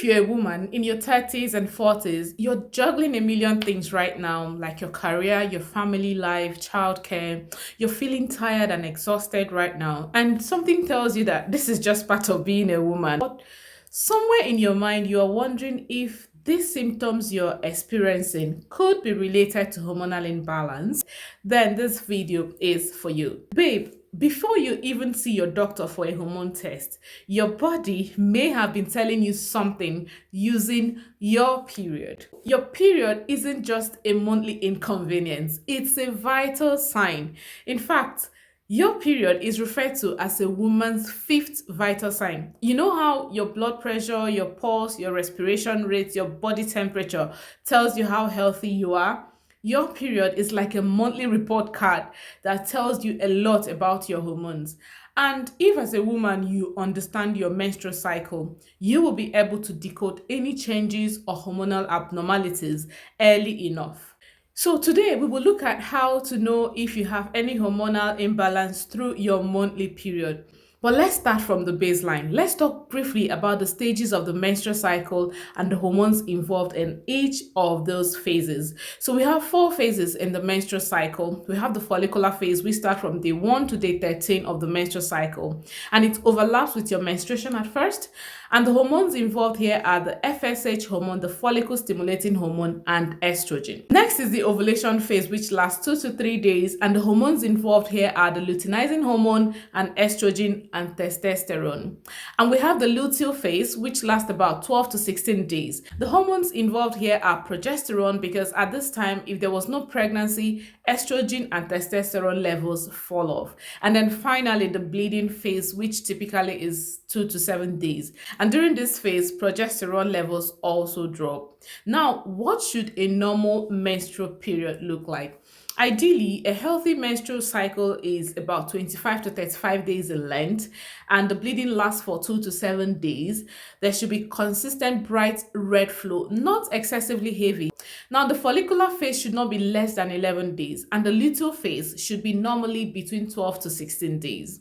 If you're a woman in your 30s and 40s, you're juggling a million things right now, like your career, your family life, childcare. You're feeling tired and exhausted right now. And something tells you that this is just part of being a woman. But somewhere in your mind, you are wondering if these symptoms you're experiencing could be related to hormonal imbalance, then this video is for you. Babe, before you even see your doctor for a hormone test, your body may have been telling you something using your period. Your period isn't just a monthly inconvenience, it's a vital sign. In fact, your period is referred to as a woman's fifth vital sign. You know how your blood pressure, your pulse, your respiration rate, your body temperature tells you how healthy you are? Your period is like a monthly report card that tells you a lot about your hormones. And if, as a woman, you understand your menstrual cycle, you will be able to decode any changes or hormonal abnormalities early enough. So today we will look at how to know if you have any hormonal imbalance through your monthly period. But let's start from the baseline. Let's talk briefly about the stages of the menstrual cycle and the hormones involved in each of those phases. So we have four phases in the menstrual cycle. We have the follicular phase, which starts from day 1 to day 13 of the menstrual cycle, and it overlaps with your menstruation at first. And the hormones involved here are the FSH hormone, the follicle stimulating hormone, and estrogen. Next is the ovulation phase, which lasts 2 to 3 days, and the hormones involved here are the luteinizing hormone and estrogen and testosterone. And we have the luteal phase, which lasts about 12 to 16 days. The hormones involved here are progesterone, because at this time, if there was no pregnancy, estrogen and testosterone levels fall off. And then finally, the bleeding phase, which typically is 2 to 7 days. And during this phase, progesterone levels also drop. Now, what should a normal menstrual period look like? Ideally, a healthy menstrual cycle is about 25 to 35 days in length, and the bleeding lasts for 2 to 7 days. There should be consistent bright red flow, not excessively heavy. Now, the follicular phase should not be less than 11 days, and the luteal phase should be normally between 12 to 16 days.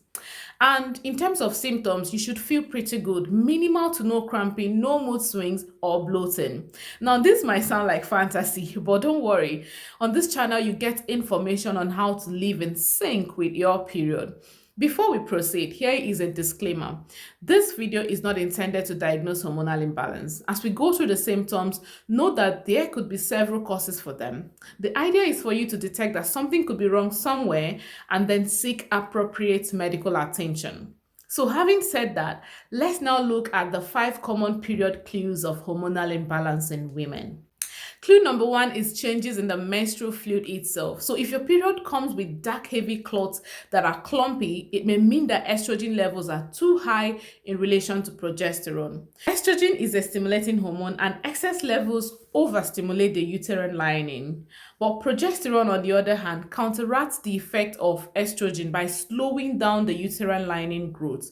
And in terms of symptoms, you should feel pretty good. Minimal to no cramping, no mood swings or bloating. Now, this might sound like fantasy, but don't worry. On this channel, you get information on how to live in sync with your period. Before we proceed, here is a disclaimer. This video is not intended to diagnose hormonal imbalance. As we go through the symptoms, know that there could be several causes for them. The idea is for you to detect that something could be wrong somewhere and then seek appropriate medical attention. So having said that, let's now look at the 5 common period clues of hormonal imbalance in women. Clue number 1 is changes in the menstrual fluid itself. So if your period comes with dark, heavy clots that are clumpy, it may mean that estrogen levels are too high in relation to progesterone. Estrogen is a stimulating hormone, and excess levels overstimulate the uterine lining. But progesterone, on the other hand, counteracts the effect of estrogen by slowing down the uterine lining growth.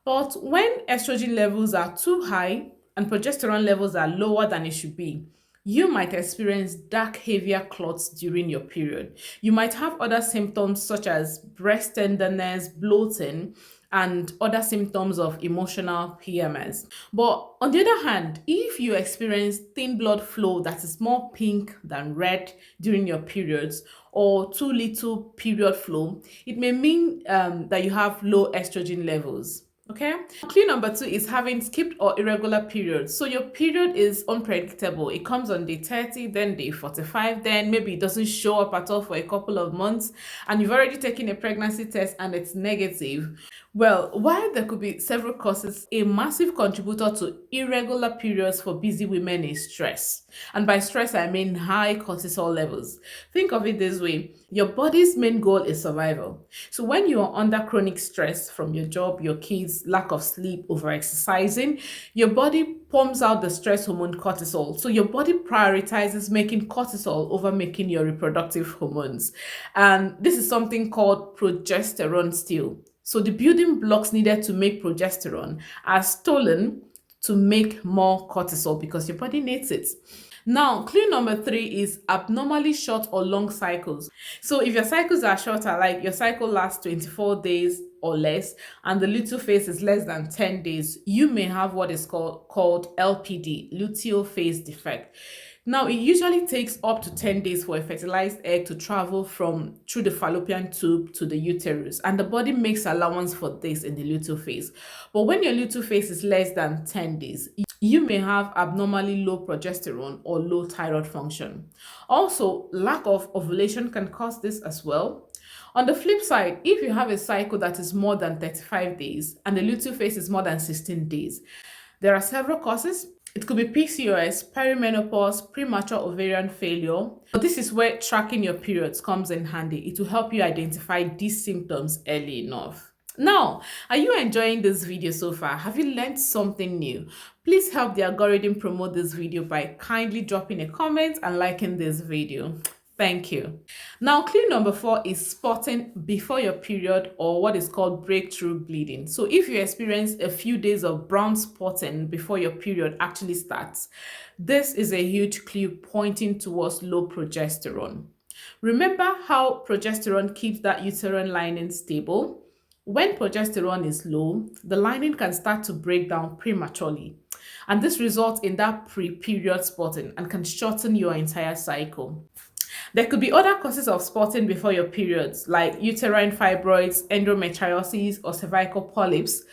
But when estrogen levels are too high and progesterone levels are lower than it should be, you might experience dark, heavier clots during your period. You might have other symptoms such as breast tenderness, bloating, and other symptoms of emotional PMS. But on the other hand, if you experience thin blood flow that is more pink than red during your periods, or too little period flow, it may mean that you have low estrogen levels. Okay. Clue number 2 is having skipped or irregular periods. So your period is unpredictable. It comes on day 30, then day 45, then maybe it doesn't show up at all for a couple of months, and you've already taken a pregnancy test and it's negative. Well, while there could be several causes, a massive contributor to irregular periods for busy women is stress. And by stress, I mean high cortisol levels. Think of it this way. Your body's main goal is survival. So when you are under chronic stress from your job, your kids, lack of sleep, overexercising, your body pumps out the stress hormone cortisol. So your body prioritizes making cortisol over making your reproductive hormones. And this is something called progesterone steal. So the building blocks needed to make progesterone are stolen to make more cortisol because your body needs it. Now, clue number 3 is abnormally short or long cycles. So if your cycles are shorter, like your cycle lasts 24 days, or less, and the luteal phase is less than 10 days, you may have what is called LPD, luteal phase defect. Now, it usually takes up to 10 days for a fertilized egg to travel from through the fallopian tube to the uterus, and the body makes allowance for this in the luteal phase. But when your luteal phase is less than 10 days, you may have abnormally low progesterone or low thyroid function. Also, lack of ovulation can cause this as well. On the flip side, if you have a cycle that is more than 35 days and the luteal phase is more than 16 days, there are several causes. It could be PCOS, perimenopause, premature ovarian failure. But this is where tracking your periods comes in handy. It will help you identify these symptoms early enough. Now, are you enjoying this video so far? Have you learned something new? Please help the algorithm promote this video by kindly dropping a comment and liking this video. Thank you. Now, clue number 4 is spotting before your period, or what is called breakthrough bleeding. So if you experience a few days of brown spotting before your period actually starts, this is a huge clue pointing towards low progesterone. Remember how progesterone keeps that uterine lining stable? When progesterone is low, the lining can start to break down prematurely, and this results in that pre-period spotting and can shorten your entire cycle. There could be other causes of spotting before your periods, like uterine fibroids, endometriosis, or cervical polyps,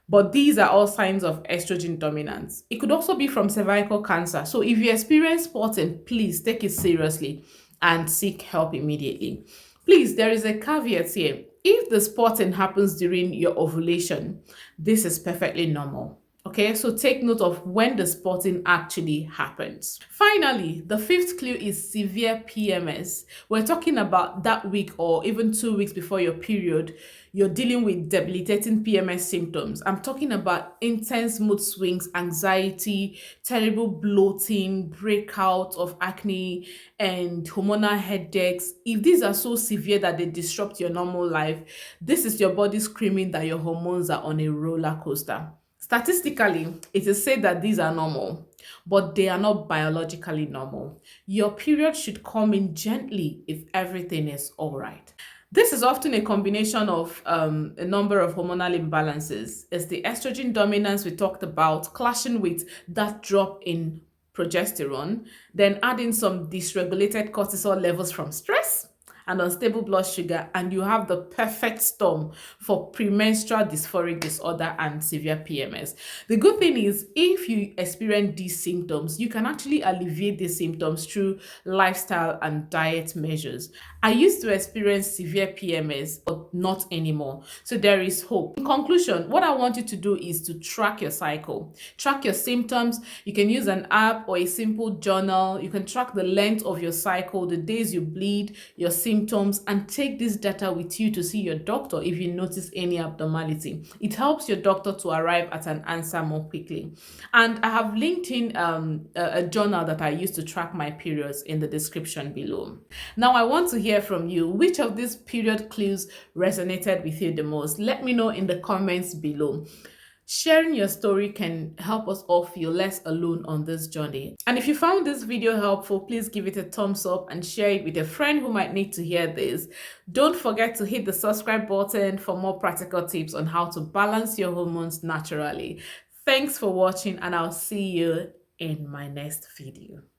but these are all signs of estrogen dominance. It could also be from cervical cancer. So if you experience spotting, please take it seriously and seek help immediately. Please, there is a caveat here. If the spotting happens during your ovulation, this is perfectly normal. Okay, so take note of when the spotting actually happens. Finally, the fifth clue is severe PMS. We're talking about that week or even 2 weeks before your period, you're dealing with debilitating PMS symptoms. I'm talking about intense mood swings, anxiety, terrible bloating, breakout of acne, and hormonal headaches. If these are so severe that they disrupt your normal life, this is your body screaming that your hormones are on a roller coaster. Statistically, it is said that these are normal, but they are not biologically normal. Your period should come in gently if everything is all right. This is often a combination of a number of hormonal imbalances. It's the estrogen dominance we talked about, clashing with that drop in progesterone, then adding some dysregulated cortisol levels from stress and unstable blood sugar, and you have the perfect storm for premenstrual dysphoric disorder and severe PMS. The good thing is, if you experience these symptoms, you can actually alleviate these symptoms through lifestyle and diet measures. I used to experience severe PMS, but not anymore. So there is hope. In conclusion, what I want you to do is to track your cycle, track your symptoms. You can use an app or a simple journal. You can track the length of your cycle, the days you bleed, your symptoms, and take this data with you to see your doctor if you notice any abnormality. It helps your doctor to arrive at an answer more quickly. And I have linked in a journal that I use to track my periods in the description below. Now, I want to hear from you. Which of these period clues resonated with you the most? Let me know in the comments below. Sharing your story can help us all feel less alone on this journey. And if you found this video helpful, please give it a thumbs up and share it with a friend who might need to hear this. Don't forget to hit the subscribe button for more practical tips on how to balance your hormones naturally. Thanks for watching, and I'll see you in my next video.